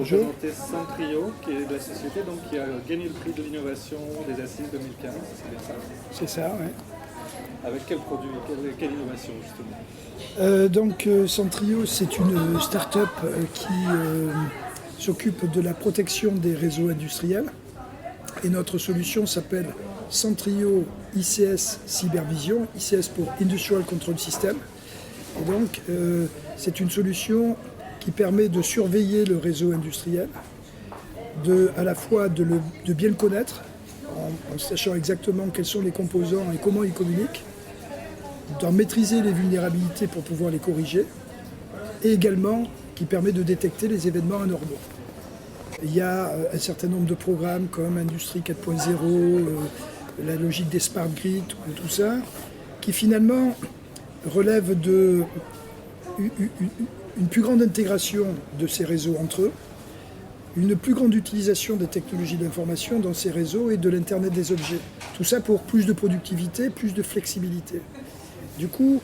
Bonjour. présenter Centrio, qui est la société donc, qui a gagné le prix de l'innovation des Assises 2015, c'est bien ça? C'est ça, oui. Avec quel produit, quelle innovation justement? Centrio, c'est une start-up qui s'occupe de la protection des réseaux industriels. Et notre solution s'appelle Centrio ICS Cybervision, ICS pour Industrial Control System. Et donc, c'est une solution qui permet de surveiller le réseau industriel, à la fois de bien le connaître, en sachant exactement quels sont les composants et comment ils communiquent, d'en maîtriser les vulnérabilités pour pouvoir les corriger, et également qui permet de détecter les événements anormaux. Il y a un certain nombre de programmes comme Industrie 4.0, la logique des smart grids, tout ça, qui finalement relèvent d'une plus grande intégration de ces réseaux entre eux, une plus grande utilisation des technologies d'information dans ces réseaux et de l'Internet des objets. Tout ça pour plus de productivité, plus de flexibilité. Du coup,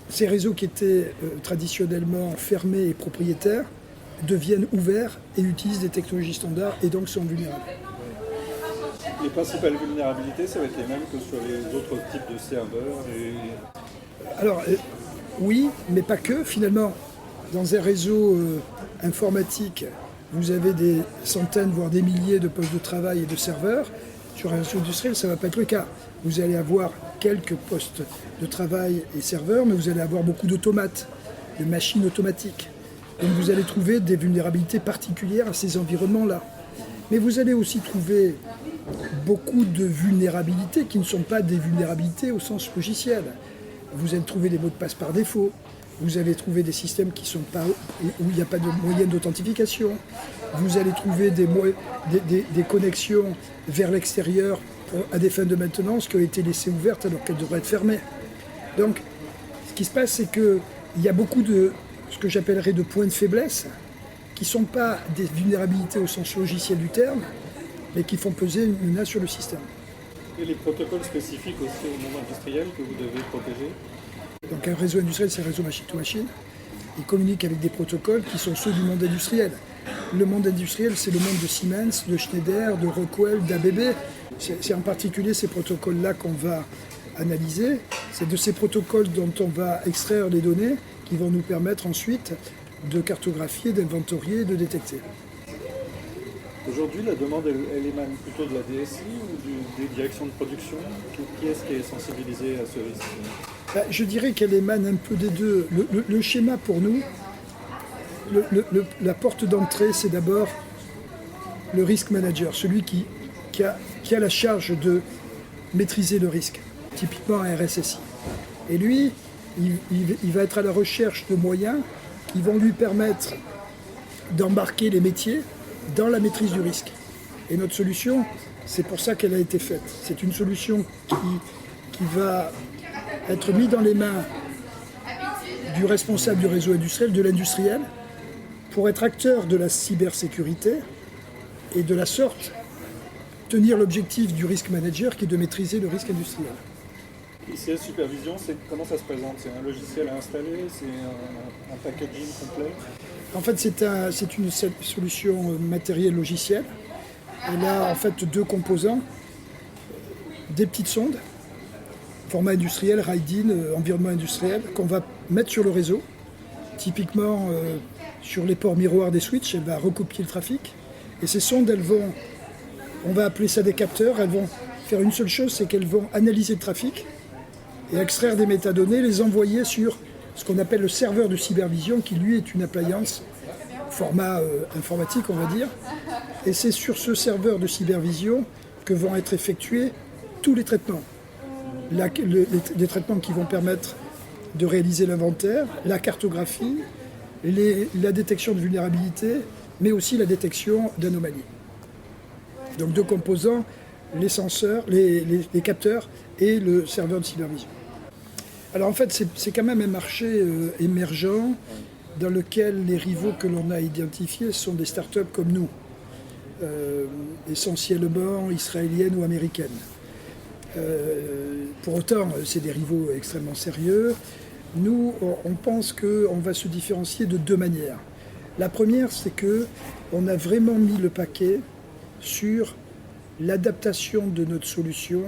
ces réseaux qui étaient traditionnellement fermés et propriétaires deviennent ouverts et utilisent des technologies standards et donc sont vulnérables. Les principales vulnérabilités, ça va être les mêmes que sur les autres types de serveurs Alors, oui, mais pas que. Finalement, dans un réseau informatique, vous avez des centaines, voire des milliers de postes de travail et de serveurs. Sur un réseau industriel, ça ne va pas être le cas. Vous allez avoir quelques postes de travail et serveurs, mais vous allez avoir beaucoup d'automates, de machines automatiques. Donc vous allez trouver des vulnérabilités particulières à ces environnements-là. Mais vous allez aussi trouver beaucoup de vulnérabilités qui ne sont pas des vulnérabilités au sens logiciel. Vous allez trouver des mots de passe par défaut. Vous allez trouver des systèmes qui sont pas, où il n'y a pas de moyenne d'authentification. Vous allez trouver des connexions vers l'extérieur à des fins de maintenance qui ont été laissées ouvertes alors qu'elles devraient être fermées. Donc, ce qui se passe, c'est qu'il y a beaucoup de ce que j'appellerais de points de faiblesse qui ne sont pas des vulnérabilités au sens logiciel du terme, mais qui font peser une menace sur le système. et les protocoles spécifiques aussi au monde industriel que vous devez protéger. Donc un réseau industriel, c'est un réseau machine-to-machine. Il communique avec des protocoles qui sont ceux du monde industriel. Le monde industriel, c'est le monde de Siemens, de Schneider, de Rockwell, d'ABB. C'est en particulier ces protocoles-là qu'on va analyser. C'est de ces protocoles dont on va extraire les données qui vont nous permettre ensuite de cartographier, d'inventorier, de détecter. Aujourd'hui, la demande, elle émane plutôt de la DSI ou des directions de production? Qui est-ce qui est sensibilisé à ce risque? Je dirais qu'elle émane un peu des deux. Le schéma pour nous, la porte d'entrée, c'est d'abord le risk manager, celui qui a la charge de maîtriser le risque, typiquement un RSSI. Et lui, il va être à la recherche de moyens qui vont lui permettre d'embarquer les métiers dans la maîtrise du risque. Et notre solution, c'est pour ça qu'elle a été faite. C'est une solution qui va être mise dans les mains du responsable du réseau industriel, de l'industriel, pour être acteur de la cybersécurité et de la sorte tenir l'objectif du risk manager qui est de maîtriser le risque industriel. ICS Supervision, comment ça se présente? C'est un logiciel à installer? C'est un packaging complet? En fait, c'est une solution matérielle logicielle. Elle a en fait deux composants. Des petites sondes, format industriel, RIDIN, environnement industriel, qu'on va mettre sur le réseau. Typiquement, sur les ports miroirs des switches, elle va recopier le trafic. Et ces sondes, on va appeler ça des capteurs, elles vont faire une seule chose, c'est qu'elles vont analyser le trafic et extraire des métadonnées, les envoyer sur ce qu'on appelle le serveur de cybervision, qui lui est une appliance format informatique, on va dire. Et c'est sur ce serveur de cybervision que vont être effectués tous les traitements. Les traitements qui vont permettre de réaliser l'inventaire, la cartographie, la détection de vulnérabilité, mais aussi la détection d'anomalies. Donc deux composants, les senseurs, les capteurs et le serveur de cybervision. Alors en fait, c'est quand même un marché émergent dans lequel les rivaux que l'on a identifiés sont des startups comme nous, essentiellement israéliennes ou américaines. Pour autant, c'est des rivaux extrêmement sérieux. Nous, on pense qu'on va se différencier de deux manières. La première, c'est qu'on a vraiment mis le paquet sur l'adaptation de notre solution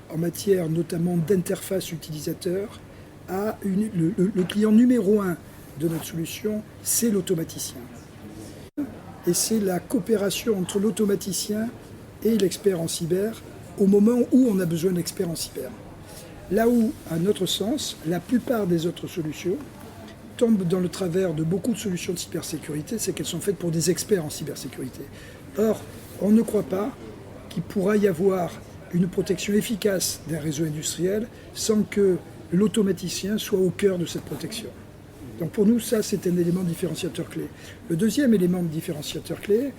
en matière notamment d'interface utilisateur à le client numéro un de notre solution, c'est l'automaticien. Et c'est la coopération entre l'automaticien et l'expert en cyber au moment où on a besoin d'experts en cyber. Là où, à notre sens, la plupart des autres solutions tombent dans le travers de beaucoup de solutions de cybersécurité, c'est qu'elles sont faites pour des experts en cybersécurité. Or, on ne croit pas qu'il pourra y avoir une protection efficace d'un réseau industriel sans que l'automaticien soit au cœur de cette protection. Donc pour nous, ça, c'est un élément différenciateur clé. Le deuxième élément différenciateur clé,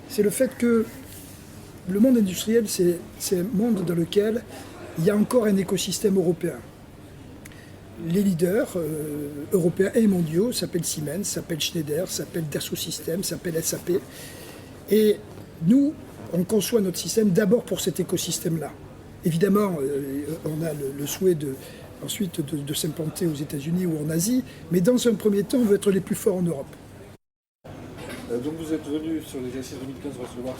c'est le fait que le monde industriel, c'est un monde dans lequel il y a encore un écosystème européen. Les leaders européens et mondiaux s'appellent Siemens, s'appellent Schneider, s'appellent Dassault Systèmes, s'appellent SAP. Et nous, on conçoit notre système d'abord pour cet écosystème-là. Évidemment, on a le souhait ensuite de s'implanter aux États-Unis ou en Asie, mais dans un premier temps, on veut être les plus forts en Europe. Donc vous êtes venu sur les Assises 2015 recevoir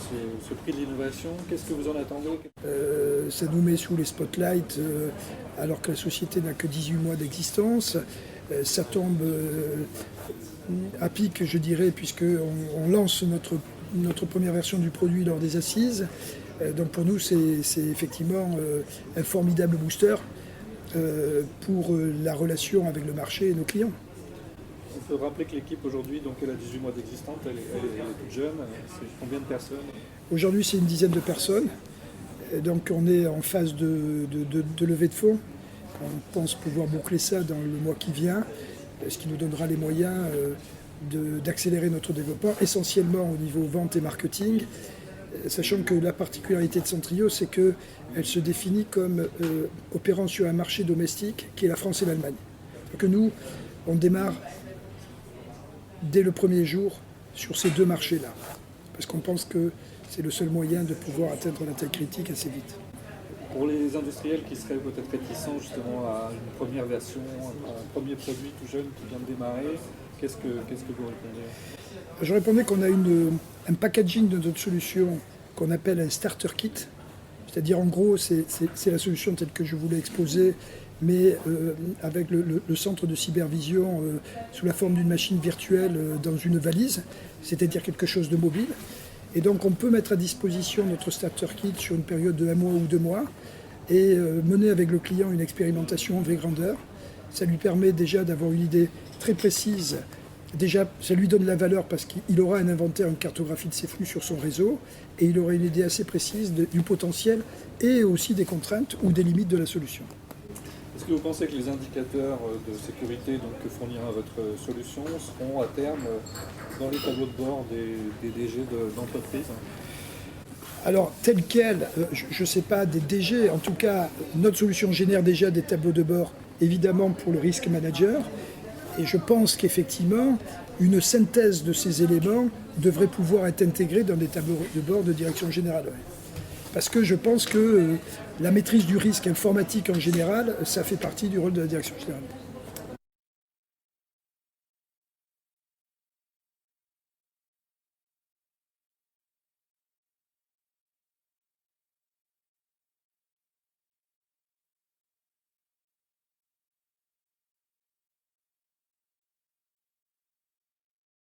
ce prix de l'innovation. Qu'est-ce que vous en attendez? Ça nous met sous les spotlights alors que la société n'a que 18 mois d'existence. Ça tombe à pic, je dirais, puisqu'on lance notre première version du produit lors des Assises. Donc pour nous, c'est effectivement un formidable booster pour la relation avec le marché et nos clients. On peut rappeler que l'équipe aujourd'hui, donc elle a 18 mois d'existence, elle est toute jeune. C'est combien de personnes? Aujourd'hui, c'est une dizaine de personnes. Donc on est en phase de levée de fonds. On pense pouvoir boucler ça dans le mois qui vient, ce qui nous donnera les moyens d'accélérer notre développement, essentiellement au niveau vente et marketing, sachant que la particularité de Centrio, c'est qu'elle se définit comme opérant sur un marché domestique qui est la France et l'Allemagne. Donc nous, on démarre dès le premier jour sur ces deux marchés-là, parce qu'on pense que c'est le seul moyen de pouvoir atteindre la taille critique assez vite. Pour les industriels qui seraient peut-être réticents justement à une première version, à un premier produit tout jeune qui vient de démarrer, qu'est-ce que vous répondez? Je répondais qu'on a un packaging de notre solution qu'on appelle un starter kit, c'est-à-dire en gros c'est la solution telle que je voulais exposer, mais avec le centre de cybervision sous la forme d'une machine virtuelle dans une valise, c'est-à-dire quelque chose de mobile. Et donc on peut mettre à disposition notre starter kit sur une période de 1 mois ou 2 mois et mener avec le client une expérimentation en vraie grandeur. Ça lui permet déjà d'avoir une idée très précise. Déjà, ça lui donne la valeur parce qu'il aura un inventaire, une cartographie de ses flux sur son réseau et il aura une idée assez précise du potentiel et aussi des contraintes ou des limites de la solution. Est-ce que vous pensez que les indicateurs de sécurité que fournira votre solution seront à terme dans les tableaux de bord des DG d'entreprise? Alors, tel quel, je ne sais pas, des DG, en tout cas, notre solution génère déjà des tableaux de bord, évidemment pour le risk manager. Et je pense qu'effectivement, une synthèse de ces éléments devrait pouvoir être intégrée dans des tableaux de bord de direction générale. Parce que je pense que la maîtrise du risque informatique en général, ça fait partie du rôle de la direction générale.